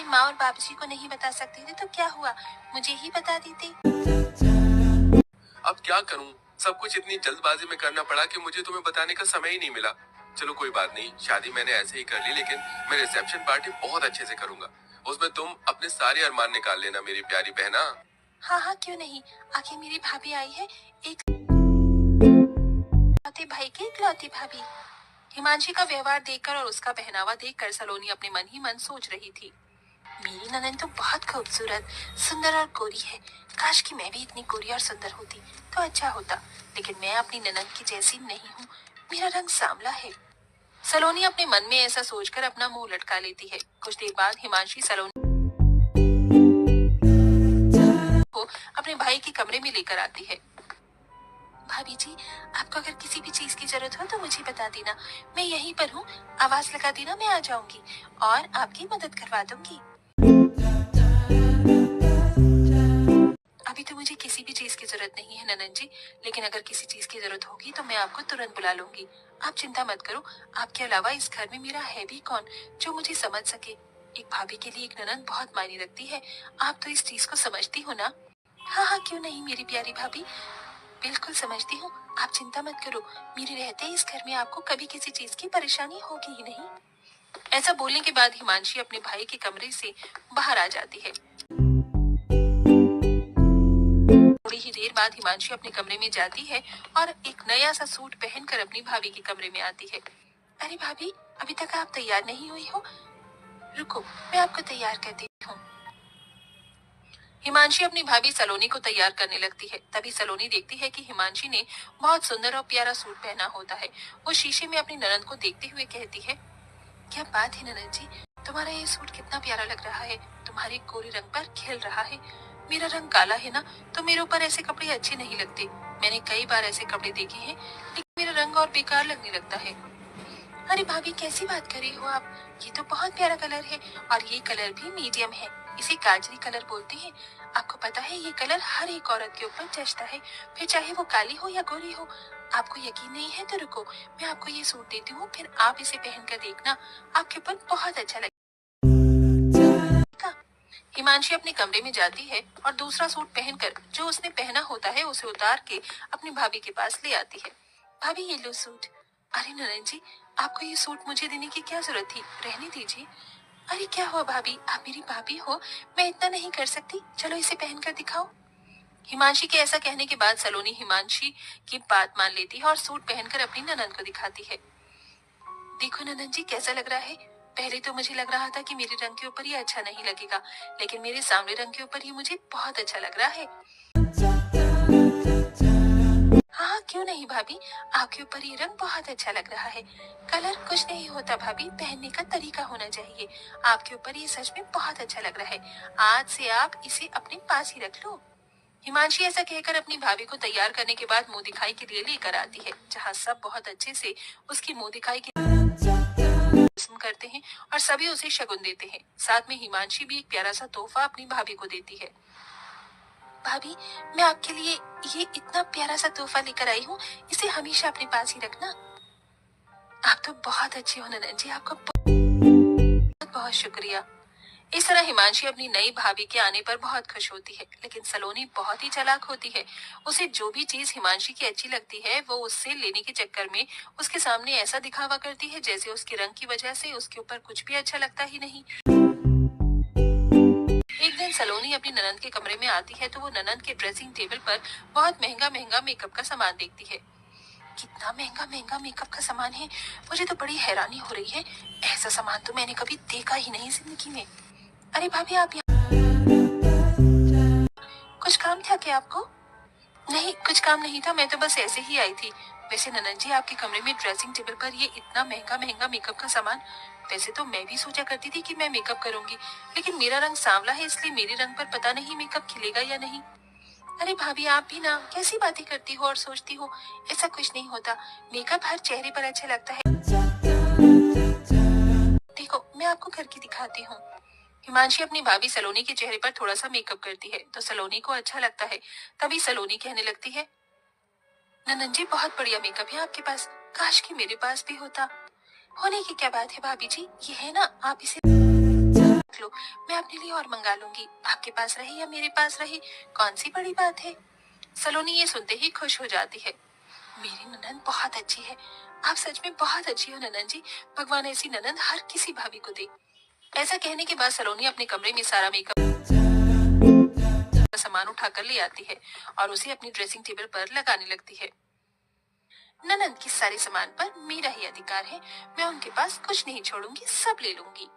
अरे माँ और बाबूजी को नहीं बता सकते थे तो क्या हुआ, मुझे ही बता देते। अब क्या करूं, सब कुछ इतनी जल्दबाजी में करना पड़ा कि मुझे तुम्हें बताने का समय ही नहीं मिला। चलो कोई बात नहीं, शादी मैंने ऐसे ही कर ली, लेकिन मैं रिसेप्शन पार्टी बहुत अच्छे से करूंगा। उसमें तुम अपने सारे अरमान निकाल लेना मेरी प्यारी बहना। हाँ हाँ क्यों नहीं, आखिर मेरी भाभी आई है, एक इकलौते भाई की इकलौती भाभी। हिमांशी का व्यवहार देखकर और उसका पहनावा देखकर सलोनी अपने मन ही मन सोच रही थी, मेरी ननद तो बहुत खूबसूरत, सुंदर और गोरी है। काश कि मैं भी इतनी गोरी और सुंदर होती तो अच्छा होता, लेकिन मैं अपनी ननद की जैसी नहीं हूँ, मेरा रंग सांवला है। सलोनी अपने मन में ऐसा सोचकर अपना मुंह लटका लेती है। कुछ देर बाद हिमांशी सलोनी को अपने भाई के कमरे में लेकर आती है। भाभी जी, आपको अगर किसी भी चीज की जरूरत हो तो मुझे बता देना, मैं यहीं पर हूँ, आवाज लगा देना, मैं आ जाऊंगी और आपकी मदद करवा दूंगी। अभी तो मुझे किसी भी चीज की जरूरत नहीं है ननद जी, लेकिन अगर किसी चीज की जरूरत होगी तो मैं आपको तुरंत बुला लूंगी। आप चिंता मत करो, आपके अलावा इस घर में मेरा है भी कौन जो मुझे समझ सके। एक भाभी के लिए एक ननद बहुत मायने रखती है, आप तो इस चीज को समझती हो ना। हाँ हाँ क्यों नहीं मेरी प्यारी भाभी, बिल्कुल समझती हूँ, आप चिंता मत करो, मेरे रहते इस घर में आपको कभी किसी चीज की परेशानी होगी ही नहीं। ऐसा बोलने के बाद हिमांशी अपने भाई के कमरे से बाहर आ जाती है। थोड़ी ही देर बाद हिमांशी अपने कमरे में जाती है और एक नया सा सूट पहनकर अपनी भाभी के कमरे में आती है। अरे भाभी, अभी तक आप तैयार नहीं हुई हो, रुको मैं आपको तैयार कर देती हूँ। हिमांशी अपनी भाभी सलोनी को तैयार करने लगती है। तभी सलोनी देखती है कि हिमांशी ने बहुत सुंदर और प्यारा सूट पहना होता है। वो शीशे में अपनी ननद को देखते हुए कहती है, क्या बात है ननद जी, तुम्हारा ये सूट कितना प्यारा लग रहा है, तुम्हारे गोरे रंग पर खिल रहा है। मेरा रंग काला है ना, तो मेरे ऊपर ऐसे कपड़े अच्छे नहीं लगते। मैंने कई बार ऐसे कपड़े देखे हैं, लेकिन मेरा रंग और बेकार लगने लगता है। अरे भाभी कैसी बात कर रही हो आप, ये तो बहुत प्यारा कलर है और ये कलर भी मीडियम है, इसे गाजरी कलर बोलते हैं। आपको पता है ये कलर हर एक औरत के ऊपर जचता है, फिर चाहे वो काली हो या गोरी हो। आपको यकीन नहीं है तो रुको, मैं आपको ये सूट देती हूँ, फिर आप इसे पहनकर देखना, आपके ऊपर बहुत अच्छा लगेगा। हिमांशी अपने कमरे में जाती है और दूसरा सूट पहनकर जो उसने पहना होता है उसे उतार के अपनी भाभी के पास ले आती है। भाभी ये लो सूट। अरे ननद जी, आपको ये सूट मुझे देने की क्या जरूरत थी, रहने दीजिए। अरे क्या हुआ भाभी, आप मेरी भाभी हो, मैं इतना नहीं कर सकती, चलो इसे पहनकर दिखाओ। हिमांशी के ऐसा कहने के बाद सलोनी हिमांशी की बात मान लेती है और सूट पहनकर अपनी ननद को दिखाती है। देखो ननद जी कैसा लग रहा है, पहले तो मुझे लग रहा था कि मेरे रंग के ऊपर ये अच्छा नहीं लगेगा, लेकिन मेरे सांवले रंग के ऊपर ये मुझे बहुत अच्छा लग रहा है। हाँ हाँ क्यों नहीं भाभी, आपके ऊपर ये रंग बहुत अच्छा लग रहा है। कलर कुछ नहीं होता भाभी, पहनने का तरीका होना चाहिए। आपके ऊपर ये सच में बहुत अच्छा लग रहा है, आज से आप इसे अपने पास ही रख लो। हिमांशी ऐसा कहकर अपनी भाभी को तैयार करने के बाद मुंह दिखाई के लिए लेकर आती है, जहाँ सब बहुत अच्छे से उसकी मुंह दिखाई की रस्म करते हैं और सभी उसे शगुन देते हैं। साथ में हिमांशी भी एक प्यारा सा तोहफा अपनी भाभी को देती है। भाभी, मैं आपके लिए ये इतना प्यारा सा तोहफा लेकर आई हूँ, इसे हमेशा अपने पास ही रखना। आप तो बहुत अच्छी हो ननद जी, आपका बहुत बहुत शुक्रिया। इस तरह हिमांशी अपनी नई भाभी के आने पर बहुत खुश होती है, लेकिन सलोनी बहुत ही चालाक होती है। उसे जो भी चीज हिमांशी की अच्छी लगती है वो उससे लेने के चक्कर में उसके सामने ऐसा दिखावा करती है जैसे उसके रंग की वजह से उसके ऊपर कुछ भी अच्छा लगता ही नहीं। एक दिन सलोनी अपनी ननद के कमरे में आती है तो वो ननद के ड्रेसिंग टेबल पर बहुत महंगा महंगा मेकअप का सामान देखती है। कितना महंगा महंगा मेकअप का सामान है, मुझे तो बड़ी हैरानी हो रही है, ऐसा सामान तो मैंने कभी देखा ही नहीं जिंदगी में। अरे भाभी आप कुछ काम था क्या आपको? नहीं कुछ काम नहीं था, मैं तो बस ऐसे ही आई थी। वैसे ननद जी आपके कमरे में ड्रेसिंग टेबल पर ये इतना महंगा महंगा मेकअप का सामान, वैसे तो मैं भी सोचा करती थी कि मैं मेकअप करूंगी, लेकिन मेरा रंग सांवला है इसलिए मेरे रंग पर पता नहीं मेकअप खिलेगा या नहीं। अरे भाभी आप भी ना कैसी बातें करती हो और सोचती हो, ऐसा कुछ नहीं होता, मेकअप हर चेहरे पर अच्छा लगता है। देखो मैं आपको करके दिखाती हूँ। हिमांशी अपनी भाभी सलोनी के चेहरे पर थोड़ा सा मेकअप करती है तो सलोनी को अच्छा लगता है। तभी सलोनी कहने लगती है, ननद जी बहुत बढ़िया मेकअप है आपके पास, काश कि मेरे पास भी होता। होने की क्या बात है भाभी जी, ये है ना, आप इसे लो, मैं अपने लिए और मंगा लूंगी। आपके पास रहे या मेरे पास रहे, कौन सी बड़ी बात है। सलोनी ये सुनते ही खुश हो जाती है। मेरी ननंद बहुत अच्छी है। आप सच में बहुत अच्छी हो ननंद जी। भगवान ऐसी ननंद हर किसी भाभी को दे। ऐसा कहने के बाद सलोनी अपने कमरे में सारा मेकअप का सामान उठाकर ले आती है और उसे अपनी ड्रेसिंग टेबल पर लगाने लगती है। ननंद की सारे सामान पर मेरा ही अधिकार है। मैं उनके पास कुछ नहीं छोड़ूंगी, सब ले लूंगी।